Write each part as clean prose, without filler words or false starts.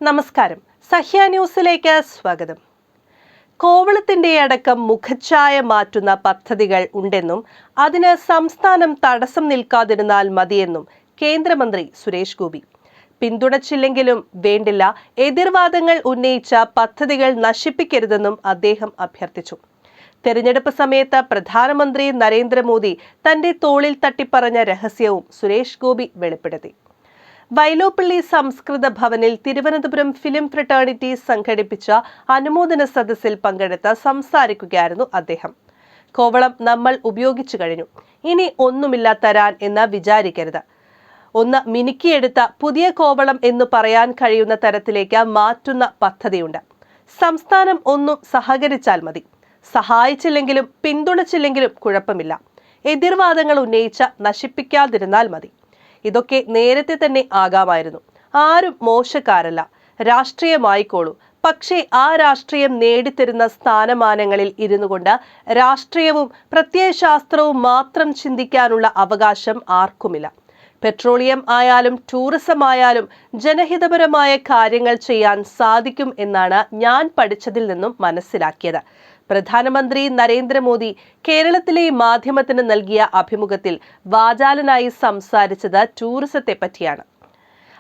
നമസ്കാരം. സഹ്യ ന്യൂസിലേക്ക് സ്വാഗതം. കോവളത്തിന്റെ അടക്കം മുഖച്ഛായ മാറ്റുന്ന പദ്ധതികൾ ഉണ്ടെന്നും അതിന് സംസ്ഥാനം തടസ്സം നിൽക്കാതിരുന്നാൽ മതിയെന്നും കേന്ദ്രമന്ത്രി സുരേഷ് ഗോപി. പിന്തുണച്ചില്ലെങ്കിലും വേണ്ടില്ല, എതിർവാദങ്ങൾ ഉന്നയിച്ച പദ്ധതികൾ നശിപ്പിക്കരുതെന്നും അദ്ദേഹം അഭ്യർത്ഥിച്ചു. തെരഞ്ഞെടുപ്പ് സമയത്ത് പ്രധാനമന്ത്രി നരേന്ദ്രമോദി തന്റെ തോളിൽ തട്ടിപ്പറഞ്ഞ രഹസ്യവും സുരേഷ് ഗോപി വെളിപ്പെടുത്തി. വൈലോപ്പിള്ളി സംസ്കൃത ഭവനിൽ തിരുവനന്തപുരം ഫിലിം ഫ്രട്ടേണിറ്റി സംഘടിപ്പിച്ച അനുമോദന സദസ്സിൽ പങ്കെടുത്ത് സംസാരിക്കുകയായിരുന്നു അദ്ദേഹം. കോവളം നമ്മൾ ഉപയോഗിച്ചു കഴിഞ്ഞു, ഇനി ഒന്നുമില്ല തരാൻ എന്ന് വിചാരിക്കരുത്. ഒന്ന് മിനുക്കിയെടുത്ത പുതിയ കോവളം എന്ന് പറയാൻ കഴിയുന്ന തരത്തിലേക്ക് മാറ്റുന്ന പദ്ധതിയുണ്ട്. സംസ്ഥാനം ഒന്നും സഹകരിച്ചാൽ മതി. സഹായിച്ചില്ലെങ്കിലും പിന്തുണച്ചില്ലെങ്കിലും കുഴപ്പമില്ല. എതിർവാദങ്ങൾ ഉന്നയിച്ച നശിപ്പിക്കാതിരുന്നാൽ മതി. ഇതൊക്കെ നേരത്തെ തന്നെ ആകാമായിരുന്നു. ആരും മോശക്കാരല്ല, രാഷ്ട്രീയമായിക്കോളൂ. പക്ഷേ ആ രാഷ്ട്രീയം നേടിത്തരുന്ന സ്ഥാനമാനങ്ങളിൽ ഇരുന്നു കൊണ്ട് രാഷ്ട്രീയവും പ്രത്യയശാസ്ത്രവും മാത്രം ചിന്തിക്കാനുള്ള അവകാശം ആർക്കുമില്ല. പെട്രോളിയം ആയാലും ടൂറിസം ആയാലും ജനഹിതപരമായ കാര്യങ്ങൾ ചെയ്യാൻ സാധിക്കും എന്നാണ് ഞാൻ പഠിച്ചതിൽ നിന്നും മനസ്സിലാക്കിയത്. പ്രധാനമന്ത്രി നരേന്ദ്രമോദി കേരളത്തിലെ മാധ്യമത്തിന് നൽകിയ അഭിമുഖത്തിൽ വാചാലനായി സംസാരിച്ചത് ടൂറിസത്തെ പറ്റിയാണ്.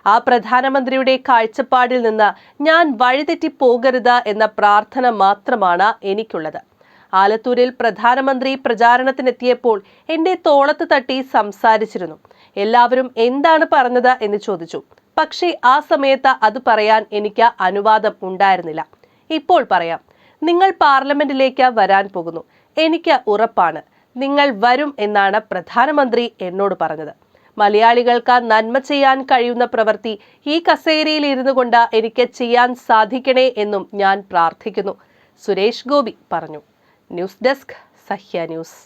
ആ പ്രധാനമന്ത്രിയുടെ കാഴ്ചപ്പാടിൽ നിന്ന് ഞാൻ വഴിതെറ്റി പോകരുത് എന്ന പ്രാർത്ഥന മാത്രമാണ് എനിക്കുള്ളത്. ആലത്തൂരിൽ പ്രധാനമന്ത്രി പ്രചാരണത്തിനെത്തിയപ്പോൾ എന്റെ തോളത്ത് തട്ടി സംസാരിച്ചിരുന്നു. എല്ലാവരും എന്താണ് പറഞ്ഞത് എന്ന് ചോദിച്ചു. പക്ഷേ ആ സമയത്ത് അത് പറയാൻ എനിക്ക് അനുവാദം ഉണ്ടായിരുന്നില്ല. ഇപ്പോൾ പറയാം. നിങ്ങൾ പാർലമെന്റിലേക്ക് വരാൻ പോകുന്നു. എനിക്ക് ഉറപ്പാണ് നിങ്ങൾ വരും എന്നാണ് പ്രധാനമന്ത്രി എന്നോട് പറഞ്ഞത്. മലയാളികൾക്ക് നന്മ ചെയ്യാൻ കഴിയുന്ന പ്രവൃത്തി ഈ കസേരയിൽ ഇരുന്നു കൊണ്ട് എനിക്ക് ചെയ്യാൻ സാധിക്കണേ എന്നും ഞാൻ പ്രാർത്ഥിക്കുന്നു. സുരേഷ് ഗോപി പറഞ്ഞു. News desk, Sahya news.